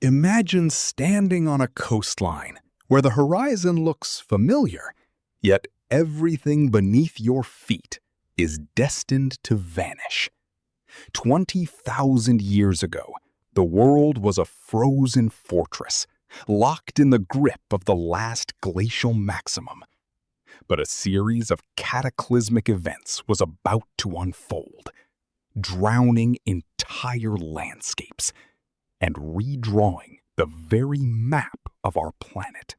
Imagine standing on a coastline where the horizon looks familiar, yet everything beneath your feet is destined to vanish. 20,000 years ago, the world was a frozen fortress, locked in the grip of the last glacial maximum. But a series of cataclysmic events was about to unfold, drowning entire landscapes and redrawing the very map of our planet.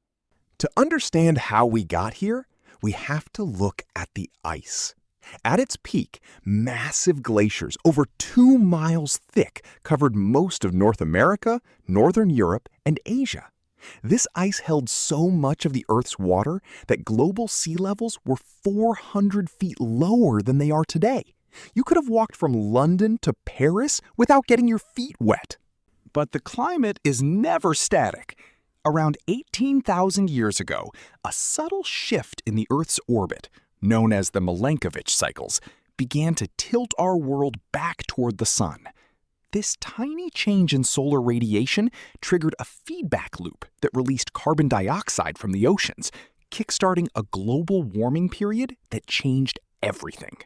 To understand how we got here, we have to look at the ice. At its peak, massive glaciers over 2 miles thick covered most of North America, Northern Europe, and Asia. This ice held so much of the Earth's water that global sea levels were 400 feet lower than they are today. You could have walked from London to Paris without getting your feet wet. But the climate is never static. Around 18,000 years ago, a subtle shift in the Earth's orbit, known as the Milankovitch cycles, began to tilt our world back toward the sun. This tiny change in solar radiation triggered a feedback loop that released carbon dioxide from the oceans, kickstarting a global warming period that changed everything.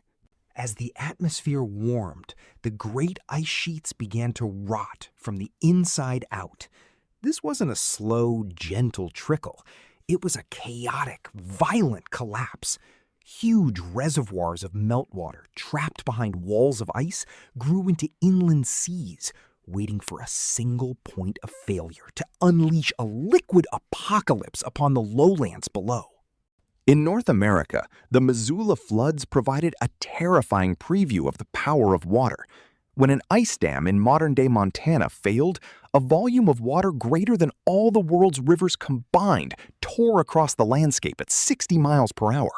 As the atmosphere warmed, the great ice sheets began to rot from the inside out. This wasn't a slow, gentle trickle. It was a chaotic, violent collapse. Huge reservoirs of meltwater trapped behind walls of ice grew into inland seas, waiting for a single point of failure to unleash a liquid apocalypse upon the lowlands below. In North America, the Missoula floods provided a terrifying preview of the power of water. When an ice dam in modern-day Montana failed, a volume of water greater than all the world's rivers combined tore across the landscape at 60 miles per hour.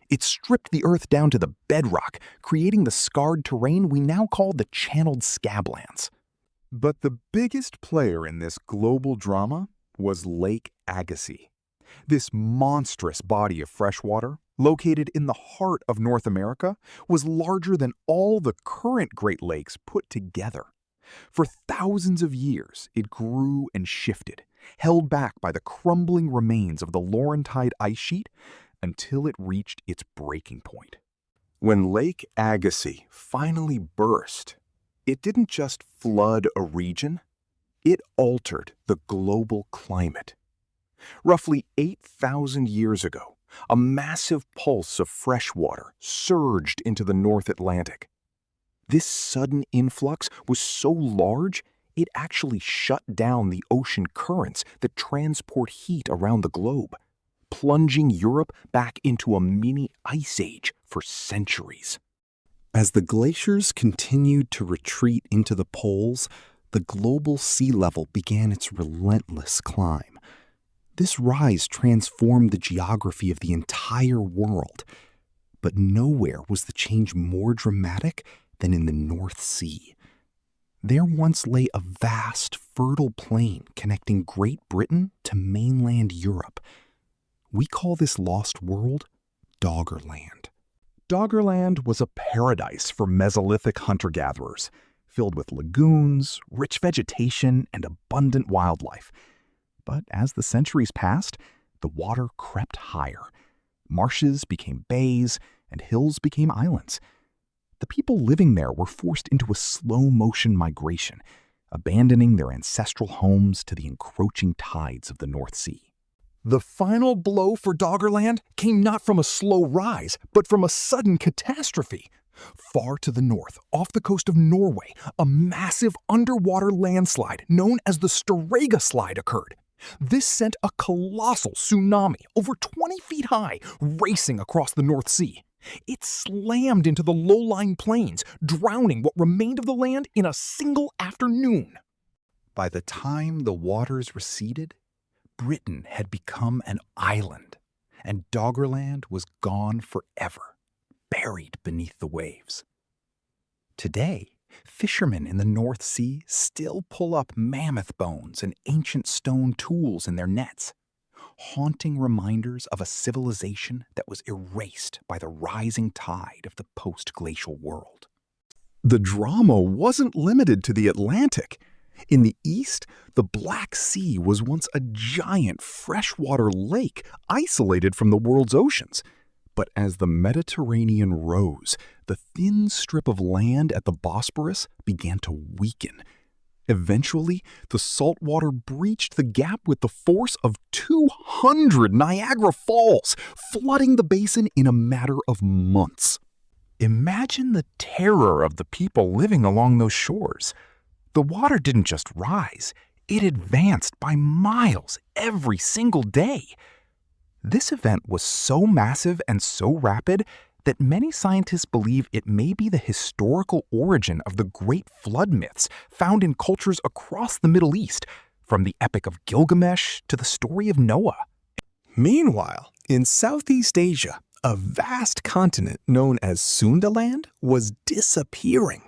It stripped the Earth down to the bedrock, creating the scarred terrain we now call the channeled scablands. But the biggest player in this global drama was Lake Agassiz. This monstrous body of fresh water, located in the heart of North America, was larger than all the current Great Lakes put together. For thousands of years, it grew and shifted, held back by the crumbling remains of the Laurentide ice sheet, until it reached its breaking point. When Lake Agassiz finally burst, it didn't just flood a region, it altered the global climate. Roughly 8,000 years ago, a massive pulse of fresh water surged into the North Atlantic. This sudden influx was so large, it actually shut down the ocean currents that transport heat around the globe, plunging Europe back into a mini ice age for centuries. As the glaciers continued to retreat into the poles, the global sea level began its relentless climb. This rise transformed the geography of the entire world, but nowhere was the change more dramatic than in the North Sea. There once lay a vast, fertile plain connecting Great Britain to mainland Europe. We call this lost world Doggerland. Doggerland was a paradise for Mesolithic hunter-gatherers, filled with lagoons, rich vegetation, and abundant wildlife. But as the centuries passed, the water crept higher. Marshes became bays, and hills became islands. The people living there were forced into a slow-motion migration, abandoning their ancestral homes to the encroaching tides of the North Sea. The final blow for Doggerland came not from a slow rise, but from a sudden catastrophe. Far to the north, off the coast of Norway, a massive underwater landslide known as the Storegga slide occurred. This sent a colossal tsunami over 20 feet high racing across the North Sea. It slammed into the low-lying plains, drowning what remained of the land in a single afternoon. By the time the waters receded, Britain had become an island, and Doggerland was gone forever, buried beneath the waves. Today, fishermen in the North Sea still pull up mammoth bones and ancient stone tools in their nets, haunting reminders of a civilization that was erased by the rising tide of the post-glacial world. The drama wasn't limited to the Atlantic. In the east, the Black Sea was once a giant freshwater lake isolated from the world's oceans. But as the Mediterranean rose, the thin strip of land at the Bosporus began to weaken. Eventually, the saltwater breached the gap with the force of 200 Niagara Falls, flooding the basin in a matter of months. Imagine the terror of the people living along those shores. The water didn't just rise, it advanced by miles every single day. This event was so massive and so rapid that many scientists believe it may be the historical origin of the great flood myths found in cultures across the Middle East, from the Epic of Gilgamesh to the story of Noah. Meanwhile, in Southeast Asia, a vast continent known as Sundaland was disappearing.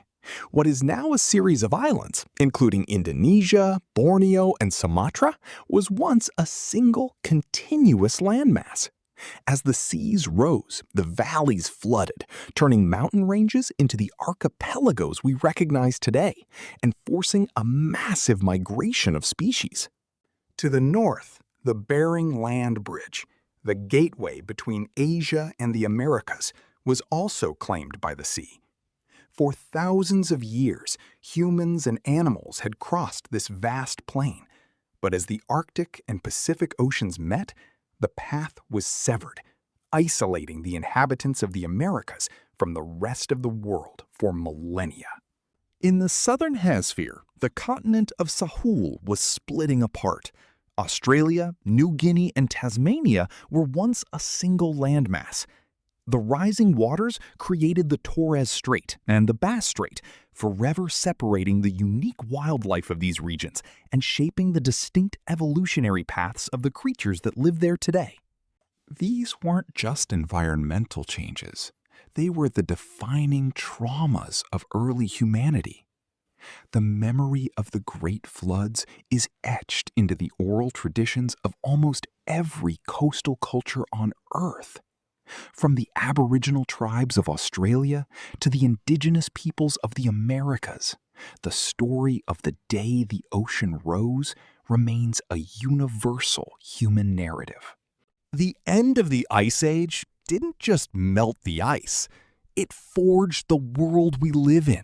What is now a series of islands, including Indonesia, Borneo, and Sumatra, was once a single continuous landmass. As the seas rose, the valleys flooded, turning mountain ranges into the archipelagos we recognize today, and forcing a massive migration of species. To the north, the Bering Land Bridge, the gateway between Asia and the Americas, was also claimed by the sea. For thousands of years, humans and animals had crossed this vast plain, but as the Arctic and Pacific Oceans met, the path was severed, isolating the inhabitants of the Americas from the rest of the world for millennia. In the southern hemisphere, the continent of Sahul was splitting apart. Australia, New Guinea, and Tasmania were once a single landmass. The rising waters created the Torres Strait and the Bass Strait, forever separating the unique wildlife of these regions and shaping the distinct evolutionary paths of the creatures that live there today. These weren't just environmental changes. They were the defining traumas of early humanity. The memory of the great floods is etched into the oral traditions of almost every coastal culture on Earth. From the Aboriginal tribes of Australia to the indigenous peoples of the Americas, the story of the day the ocean rose remains a universal human narrative. The end of the Ice Age didn't just melt the ice, it forged the world we live in.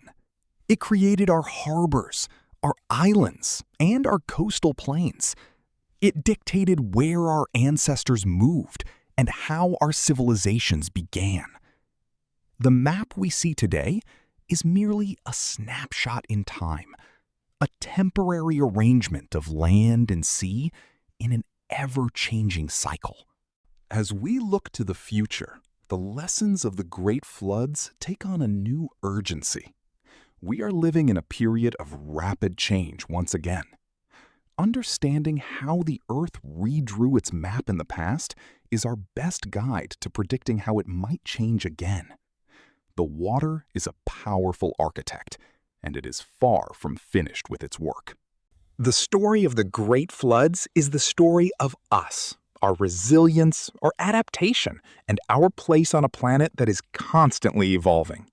It created our harbors, our islands, and our coastal plains. It dictated where our ancestors moved and how our civilizations began. The map we see today is merely a snapshot in time, a temporary arrangement of land and sea in an ever-changing cycle. As we look to the future, the lessons of the great floods take on a new urgency. We are living in a period of rapid change once again. Understanding how the Earth redrew its map in the past is our best guide to predicting how it might change again. The water is a powerful architect, and it is far from finished with its work. The story of the great floods is the story of us, our resilience, our adaptation, and our place on a planet that is constantly evolving.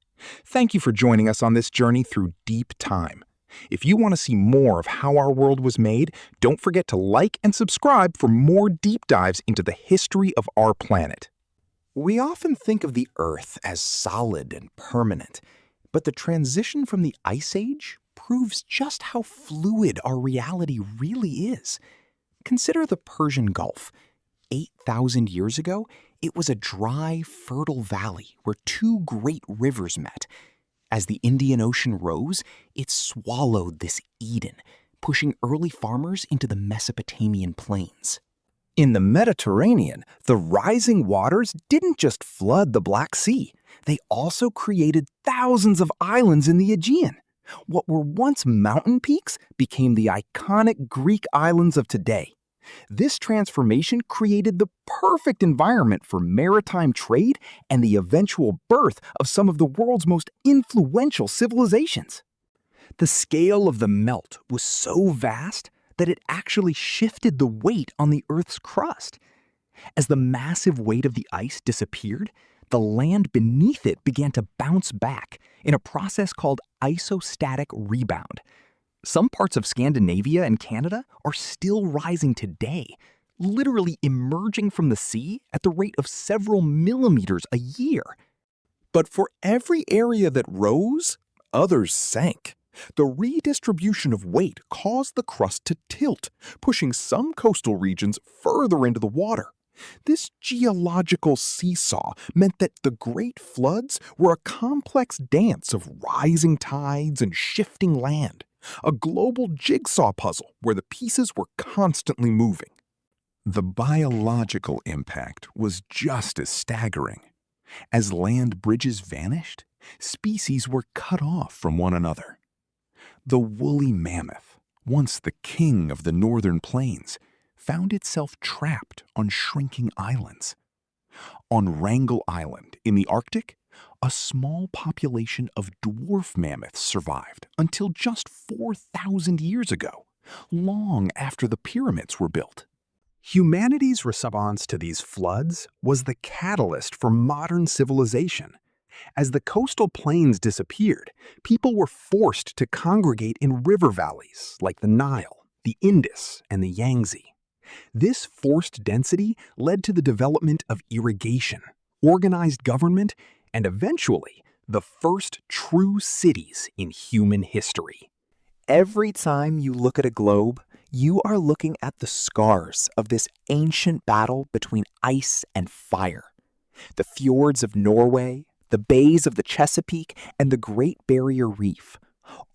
Thank you for joining us on this journey through deep time. If you want to see more of how our world was made, don't forget to like and subscribe for more deep dives into the history of our planet. We often think of the Earth as solid and permanent, but the transition from the Ice Age proves just how fluid our reality really is. Consider the Persian Gulf. 8,000 years ago, it was a dry, fertile valley where two great rivers met. As the Indian Ocean rose, it swallowed this Eden, pushing early farmers into the Mesopotamian plains. In the Mediterranean, the rising waters didn't just flood the Black Sea. They also created thousands of islands in the Aegean. What were once mountain peaks became the iconic Greek islands of today. This transformation created the perfect environment for maritime trade and the eventual birth of some of the world's most influential civilizations. The scale of the melt was so vast that it actually shifted the weight on the Earth's crust. As the massive weight of the ice disappeared, the land beneath it began to bounce back in a process called isostatic rebound. Some parts of Scandinavia and Canada are still rising today, literally emerging from the sea at the rate of several millimeters a year. But for every area that rose, others sank. The redistribution of weight caused the crust to tilt, pushing some coastal regions further into the water. This geological seesaw meant that the great floods were a complex dance of rising tides and shifting land, a global jigsaw puzzle where the pieces were constantly moving. The biological impact was just as staggering. As land bridges vanished, species were cut off from one another. The woolly mammoth, once the king of the northern plains, found itself trapped on shrinking islands. On Wrangel Island in the Arctic, a small population of dwarf mammoths survived until just 4,000 years ago, long after the pyramids were built. Humanity's response to these floods was the catalyst for modern civilization. As the coastal plains disappeared, people were forced to congregate in river valleys like the Nile, the Indus, and the Yangtze. This forced density led to the development of irrigation, organized government, and eventually the first true cities in human history. Every time you look at a globe, you are looking at the scars of this ancient battle between ice and fire. The fjords of Norway, the bays of the Chesapeake, and the Great Barrier Reef.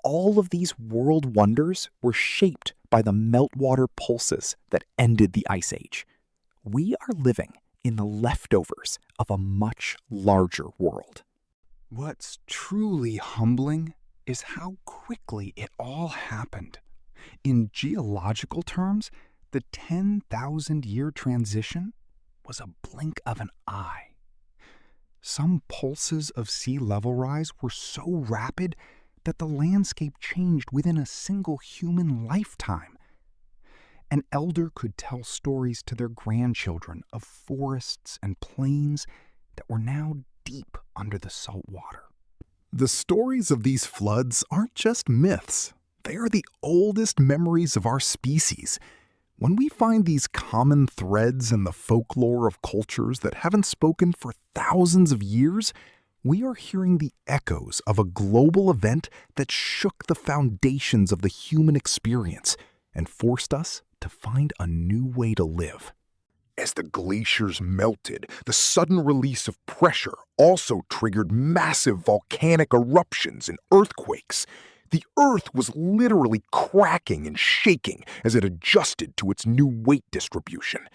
All of these world wonders were shaped by the meltwater pulses that ended the Ice Age. We are living in the leftovers of a much larger world. What's truly humbling is how quickly it all happened. In geological terms, the 10,000-year transition was a blink of an eye. Some pulses of sea level rise were so rapid that the landscape changed within a single human lifetime. An elder could tell stories to their grandchildren of forests and plains that were now deep under the salt water. The stories of these floods aren't just myths. They are the oldest memories of our species. When we find these common threads in the folklore of cultures that haven't spoken for thousands of years, we are hearing the echoes of a global event that shook the foundations of the human experience and forced us to find a new way to live. As the glaciers melted, the sudden release of pressure also triggered massive volcanic eruptions and earthquakes. The Earth was literally cracking and shaking as it adjusted to its new weight distribution.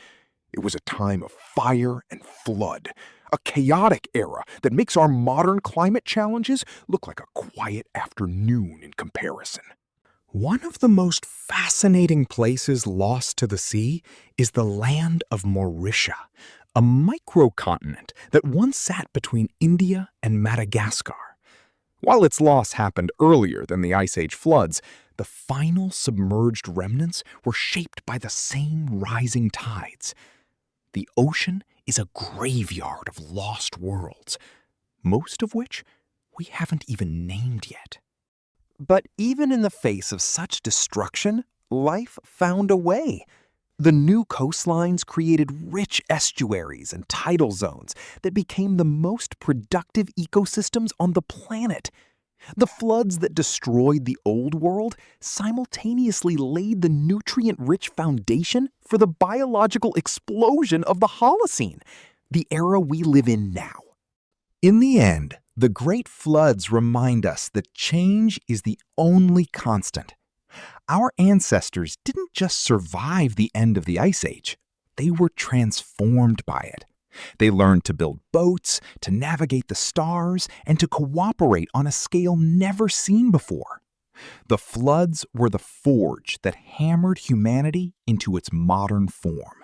It was a time of fire and flood, a chaotic era that makes our modern climate challenges look like a quiet afternoon in comparison. One of the most fascinating places lost to the sea is the land of Mauritia, a microcontinent that once sat between India and Madagascar. While its loss happened earlier than the Ice Age floods, the final submerged remnants were shaped by the same rising tides. The ocean is a graveyard of lost worlds, most of which we haven't even named yet. But even in the face of such destruction, life found a way. The new coastlines created rich estuaries and tidal zones that became the most productive ecosystems on the planet. The floods that destroyed the old world simultaneously laid the nutrient-rich foundation for the biological explosion of the Holocene, the era we live in now. In the end, the great floods remind us that change is the only constant. Our ancestors didn't just survive the end of the Ice Age, they were transformed by it. They learned to build boats, to navigate the stars, and to cooperate on a scale never seen before. The floods were the forge that hammered humanity into its modern form.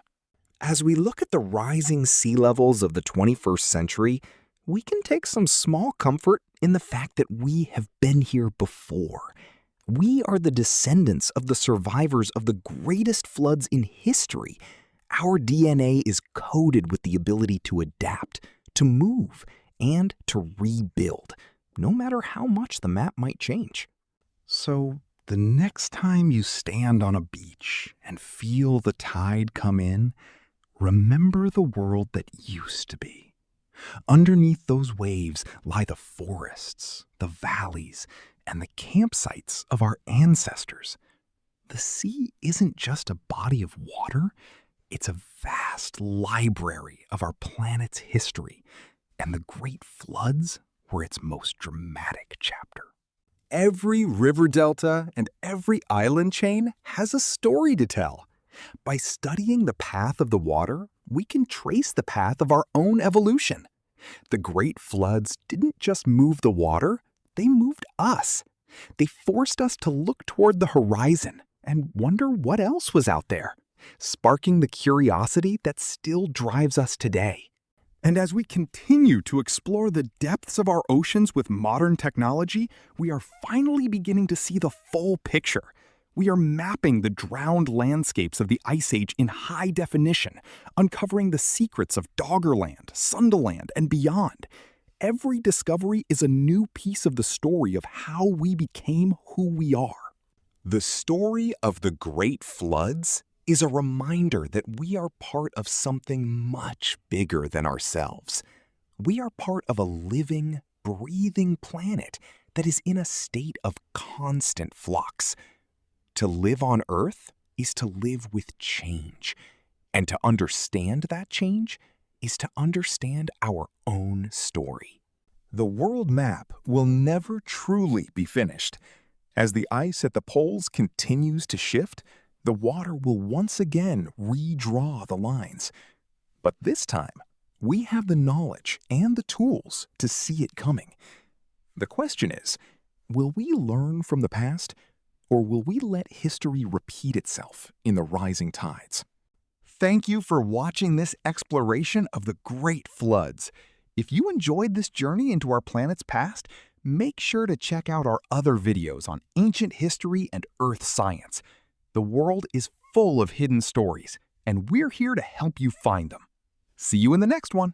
As we look at the rising sea levels of the 21st century, we can take some small comfort in the fact that we have been here before. We are the descendants of the survivors of the greatest floods in history. Our DNA is coded with the ability to adapt, to move, and to rebuild, no matter how much the map might change. So, The next time you stand on a beach and feel the tide come in, remember the world that used to be. Underneath those waves lie the forests, the valleys, and the campsites of our ancestors. The sea isn't just a body of water, it's a vast library of our planet's history, and the great floods were its most dramatic chapter. Every river delta and every island chain has a story to tell. By studying the path of the water, we can trace the path of our own evolution. The great floods didn't just move the water, they moved us. They forced us to look toward the horizon and wonder what else was out there, sparking the curiosity that still drives us today. And as we continue to explore the depths of our oceans with modern technology, we are finally beginning to see the full picture. We are mapping the drowned landscapes of the Ice Age in high definition, uncovering the secrets of Doggerland, Sundaland, and beyond. Every discovery is a new piece of the story of how we became who we are. The story of the great floods is a reminder that we are part of something much bigger than ourselves. We are part of a living, breathing planet that is in a state of constant flux. To live on Earth is to live with change, and to understand that change is to understand our own story. The world map will never truly be finished. As the ice at the poles continues to shift, the water will once again redraw the lines. But this time, we have the knowledge and the tools to see it coming. The question is, will we learn from the past, or will we let history repeat itself in the rising tides? Thank you for watching this exploration of the Great Floods. If you enjoyed this journey into our planet's past, make sure to check out our other videos on ancient history and Earth science. The world is full of hidden stories, and we're here to help you find them. See you in the next one.